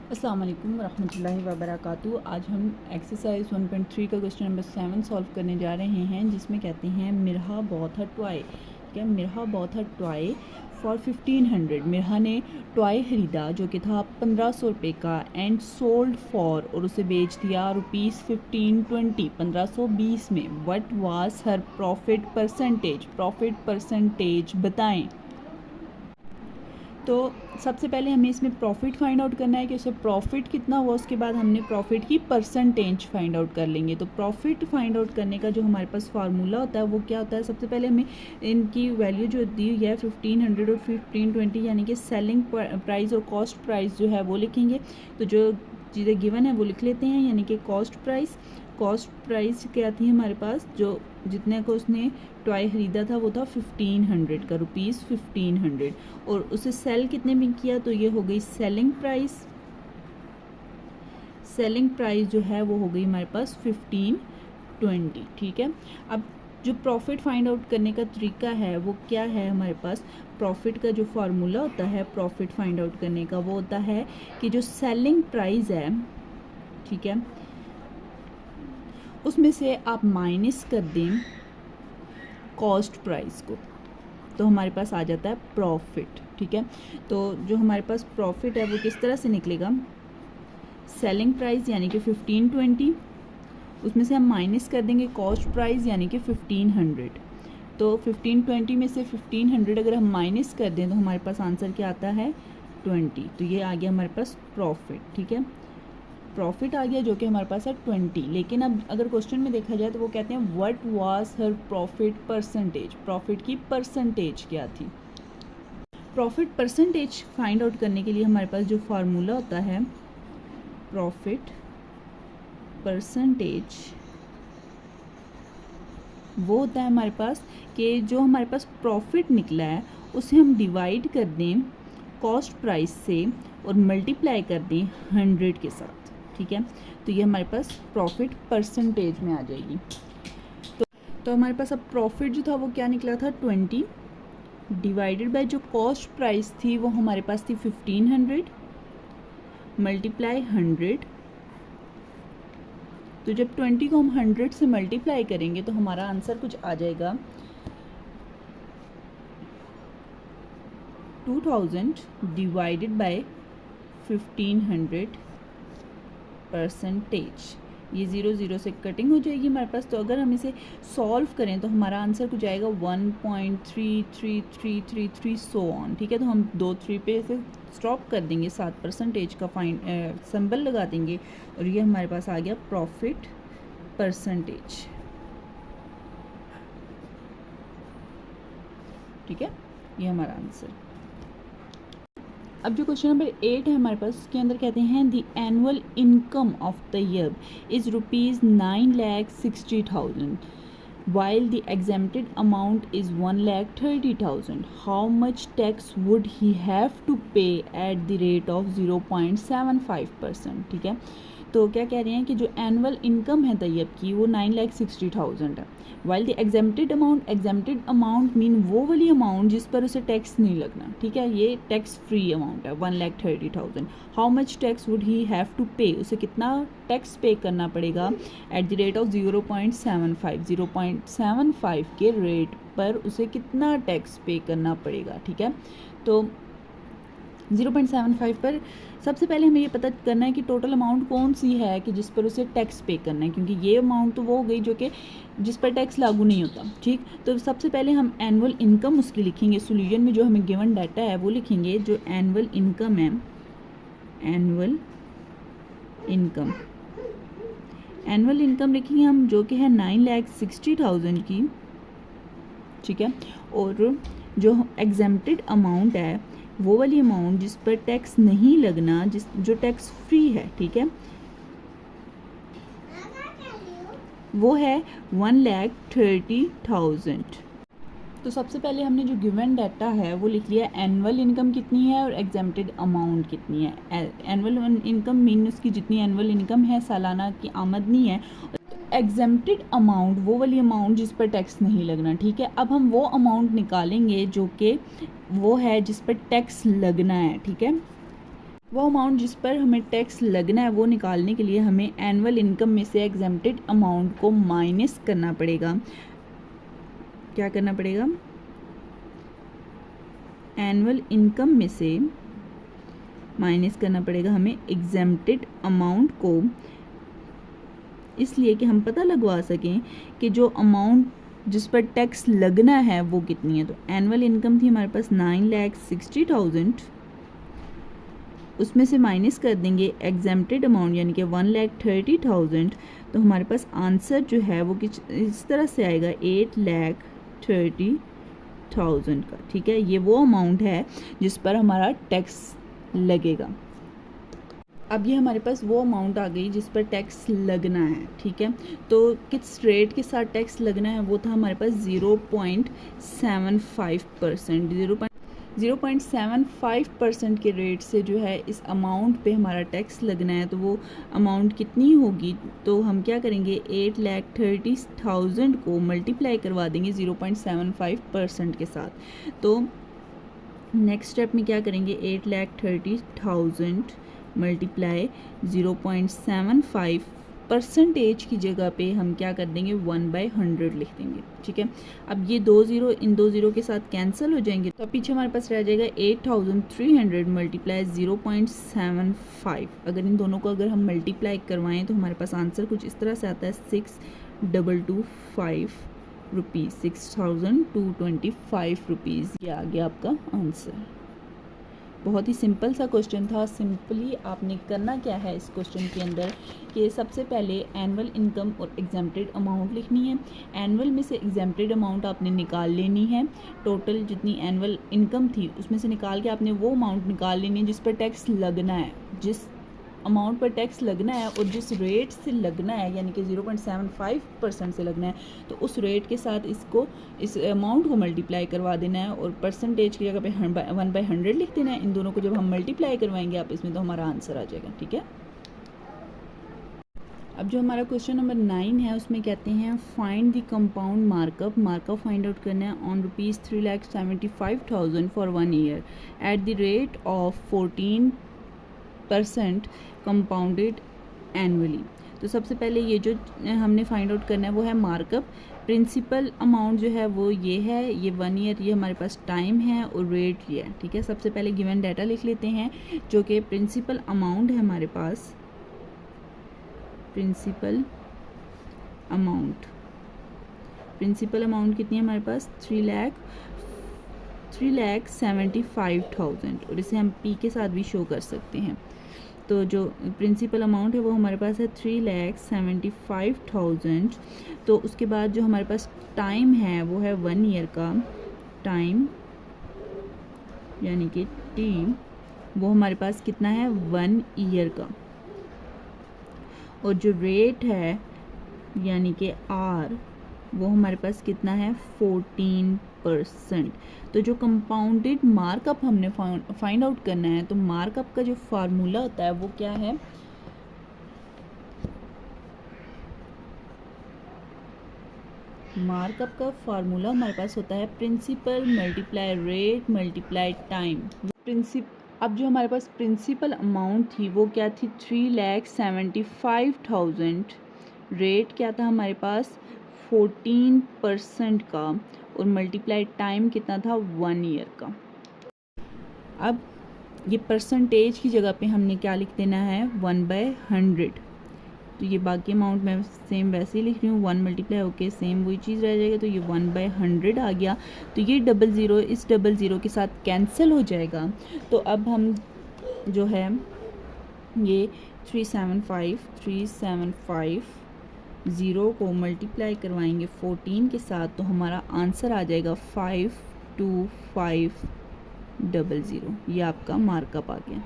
अस्सलाम वालेकुम रहमतुल्लाहि व बरकातुहू। आज हम एक्सरसाइज 1.3 का क्वेश्चन नंबर 7 सॉल्व करने जा रहे हैं, जिसमें कहते हैं मिरहा बॉट अ टॉय। क्या Mirha bought a toy for 1500। Mirha ने टॉय ख़रीदा जो कि था 1500 रुपये का, एंड सोल्ड फॉर, और उसे बेच दिया ₹1520 1520 में। What was her profit percentage. Profit percentage बताएं। तो सबसे पहले हमें इसमें प्रॉफिट फाइंड आउट करना है कि उसे प्रॉफिट कितना हुआ, उसके बाद हमने प्रॉफिट की परसेंटेज फाइंड आउट कर लेंगे। तो प्रॉफिट फाइंड आउट करने का जो हमारे पास फार्मूला होता है वो क्या होता है, सबसे पहले हमें इनकी वैल्यू जो दी हुई है 1500 और 1520, यानी कि सेलिंग प्राइस और कॉस्ट प्राइस जो है वो लिखेंगे। तो जो चीज़ें गिवन है वो लिख लेते हैं, यानी कि कॉस्ट प्राइस क्या थी हमारे पास, जो जितने को उसने टॉय ख़रीदा था वो था 1500 का, ₹1500, और उसे सेल कितने में किया, तो ये हो गई सेलिंग प्राइस। सेलिंग प्राइस जो है वो हो गई हमारे पास 1520। ठीक है, अब जो प्रॉफिट फाइंड आउट करने का तरीका है वो क्या है हमारे पास। प्रॉफिट का जो फार्मूला होता है प्रॉफिट फाइंड आउट करने का, वो होता है कि जो सेलिंग प्राइस है, ठीक है, उसमें से आप माइनस कर दें कॉस्ट प्राइस को, तो हमारे पास आ जाता है प्रॉफिट। ठीक है, तो जो हमारे पास प्रॉफिट है वो किस तरह से निकलेगा, सेलिंग प्राइस यानी कि 1520, उसमें से हम माइनस कर देंगे कॉस्ट प्राइस यानी कि 1500। तो 1520 में से 1500 अगर हम माइनस कर दें तो हमारे पास आंसर क्या आता है 20। तो ये आ गया हमारे पास प्रॉफिट। ठीक है, प्रॉफिट आ गया जो कि हमारे पास है 20। लेकिन अब अगर क्वेश्चन में देखा जाए तो वो कहते हैं what was her profit percentage. Profit की परसेंटेज क्या थी। प्रॉफिट परसेंटेज फाइंड आउट करने के लिए हमारे पास जो फार्मूला होता है प्रॉफिट परसेंटेज, वो होता है हमारे पास कि जो हमारे पास प्रॉफिट निकला है उसे हम डिवाइड कर दें कॉस्ट प्राइस से और मल्टीप्लाई कर दें 100 के साथ। ठीक है, तो ये हमारे पास प्रॉफिट परसेंटेज में आ जाएगी। तो हमारे पास अब प्रॉफिट जो था वो क्या निकला था 20, डिवाइडेड बाय जो कॉस्ट प्राइस थी वो हमारे पास थी 1500, मल्टीप्लाई 100। तो जब 20 को हम 100 से मल्टीप्लाई करेंगे तो हमारा आंसर कुछ आ जाएगा 2000 डिवाइडेड बाय 1500 परसेंटेज। ये 0 0 से कटिंग हो जाएगी हमारे पास। तो अगर हम इसे सॉल्व करें तो हमारा आंसर कुछ आएगा 1.33333 सो ऑन। ठीक है, तो हम 2 3 पे से स्टॉप कर देंगे, 7% का फाइन सिंबल लगा देंगे, और ये हमारे पास आ गया प्रॉफिट परसेंटेज। ठीक है, ये हमारा आंसर। अब जो क्वेश्चन नंबर 8 है हमारे पास, उसके अंदर कहते हैं the annual income of the year is ₹9,60,000 while the exempted amount is 1,30,000. How much tax would he have to pay at the rate of 0.75%? ठीक है, तो क्या कह रहे हैं कि जो एनुअल इनकम है तैयब की वो 9,60,000 है, while the exempted amount mean वो वाली अमाउंट जिस पर उसे टैक्स नहीं लगना। ठीक है, ये टैक्स फ्री अमाउंट है 1,30,000। How much tax would he have to pay, उसे कितना टैक्स पे करना पड़ेगा एट द रेट ऑफ 0.75 के रेट पर उसे कितना टैक्स पे करना पड़ेगा। ठीक है, तो 0.75 पर सबसे पहले हमें ये पता करना है कि टोटल अमाउंट कौन सी है कि जिस पर उसे टैक्स पे करना है, क्योंकि ये अमाउंट तो वो हो गई जो कि जिस पर टैक्स लागू नहीं होता। ठीक, तो सबसे पहले हम एनुअल इनकम उसकी लिखेंगे। सोल्यूशन में जो हमें गिवन डाटा है वो लिखेंगे। जो एनुअल इनकम है, एनुअल इनकम लिखेंगे हम, जो कि है 9,60,000 की। ठीक है, और जो एग्जेम्प्टेड अमाउंट है वो वाली अमाउंट जिस पर टैक्स नहीं लगना, जो टैक्स फ्री है, ठीक है, वो है 1,30,000। तो सबसे पहले हमने जो गिवन डाटा है वो लिख लिया एनुअल इनकम कितनी है और एग्जेम्प्टेड अमाउंट कितनी है। एनुअल इनकम मीन उसकी जितनी एनुअल इनकम है, सालाना की आमदनी है। एग्जेम्प्टेड अमाउंट वो वाली अमाउंट जिस पर टैक्स नहीं लगना। ठीक है, अब हम वो अमाउंट निकालेंगे जो कि वो है जिस पर टैक्स लगना है। ठीक है, वो अमाउंट जिस पर हमें टैक्स लगना है वो निकालने के लिए हमें एनुअल इनकम में से एग्जेम्प्टेड अमाउंट को माइनस करना पड़ेगा। क्या करना पड़ेगा? एनुअल इनकम में से माइनस करना पड़ेगा हमें एग्जेम्प्टेड अमाउंट को, इसलिए कि हम पता लगवा सकें कि जो अमाउंट जिस पर टैक्स लगना है वो कितनी है। तो एनुअल इनकम थी हमारे पास 9,60,000, उसमें से माइनस कर देंगे एग्जेम्प्टेड अमाउंट यानी कि 1,30,000, तो हमारे पास आंसर जो है वो इस तरह से आएगा 8,30,000 का। ठीक है, ये वो अमाउंट है जिस पर हमारा टैक्स लगेगा। अब ये हमारे पास वो अमाउंट आ गई जिस पर टैक्स लगना है। ठीक है, तो किस रेट के साथ टैक्स लगना है वो था हमारे पास 0.75%। 0.75% के रेट से जो है इस अमाउंट पे हमारा टैक्स लगना है। तो वो अमाउंट कितनी होगी? तो हम क्या करेंगे, 8,30,000 को मल्टीप्लाई करवा देंगे 0.75% के साथ। तो नेक्स्ट स्टेप में क्या करेंगे, 8,30,000 मल्टीप्लाई 0.75 परसेंटेज की जगह पे हम क्या कर देंगे 1/100 लिख देंगे। ठीक है, अब ये 2 ज़ीरो इन 2 ज़ीरो के साथ कैंसिल हो जाएंगे, तो पीछे हमारे पास रह जाएगा 8,300 मल्टीप्लाई 0.75। अगर इन दोनों को अगर हम मल्टीप्लाई करवाएं तो हमारे पास आंसर कुछ इस तरह से आता है 6,225 रुपीज़, 6,225 रुपीज़। ये आ गया आपका आंसर। बहुत ही सिंपल सा क्वेश्चन था। सिंपली आपने करना क्या है इस क्वेश्चन के अंदर कि सबसे पहले एनुअल इनकम और एग्जेम्प्टेड अमाउंट लिखनी है। एनुअल में से एग्जेम्प्टेड अमाउंट आपने निकाल लेनी है। टोटल जितनी एनुअल इनकम थी उसमें से निकाल के आपने वो अमाउंट निकाल लेनी है जिस पर टैक्स लगना है। जिस अमाउंट पर टैक्स लगना है और जिस रेट से लगना है यानी कि 0.75% से लगना है, तो उस रेट के साथ इस अमाउंट को मल्टीप्लाई करवा देना है और परसेंटेज की जगह पे 1/100 लिख देना है। इन दोनों को जब हम मल्टीप्लाई करवाएंगे आप इसमें, तो हमारा आंसर आ जाएगा। ठीक है, अब जो हमारा क्वेश्चन नंबर 9 है उसमें कहते हैं find the compound markup. Markup find out करना है on ₹3,75,000 for 1 year at the rate of 14% compounded annually. तो सबसे पहले ये जो हमने फाइंड आउट करना है वो है मार्कअप। प्रिंसिपल अमाउंट जो है वो ये है, ये 1 ईयर, ये हमारे पास टाइम है और रेट ये है। ठीक है, सबसे पहले गिवन डाटा लिख लेते हैं जो कि प्रिंसिपल अमाउंट है हमारे पास। प्रिंसिपल अमाउंट कितनी है हमारे पास? 3,75,000 और इसे हम पी के साथ भी शो कर सकते हैं। तो जो प्रिंसिपल अमाउंट है वो हमारे पास है 3,75,000। तो उसके बाद जो हमारे पास टाइम है वो है 1 ईयर का टाइम, यानी कि टी, वो हमारे पास कितना है 1 ईयर का। और जो रेट है यानी कि आर, वो हमारे पास कितना है 14%। तो जो कंपाउंडेड मार्कअप हमने फाइंड आउट करना है, तो मार्कअप का जो फार्मूला होता है वो क्या है? मार्कअप का फार्मूला हमारे पास होता है principal multiply rate multiply time. अब जो हमारे पास प्रिंसिपल अमाउंट थी वो क्या थी 3,75,000। रेट क्या था हमारे पास 14% का और मल्टीप्लाई टाइम कितना था 1 ईयर का। अब ये परसेंटेज की जगह पे हमने क्या लिख देना है 1/100। तो ये बाकी अमाउंट मैं सेम वैसे ही लिख रही हूँ, 1 मल्टीप्लाई होके सेम वही चीज़ रह जाएगा। तो ये 1/100 आ गया। तो ये 00 इस 00 के साथ कैंसिल हो जाएगा। तो अब हम जो है ये 375 को मल्टीप्लाई करवाएंगे 14 के साथ, तो हमारा आंसर आ जाएगा 52500। ये आपका मार्कअप आ गया।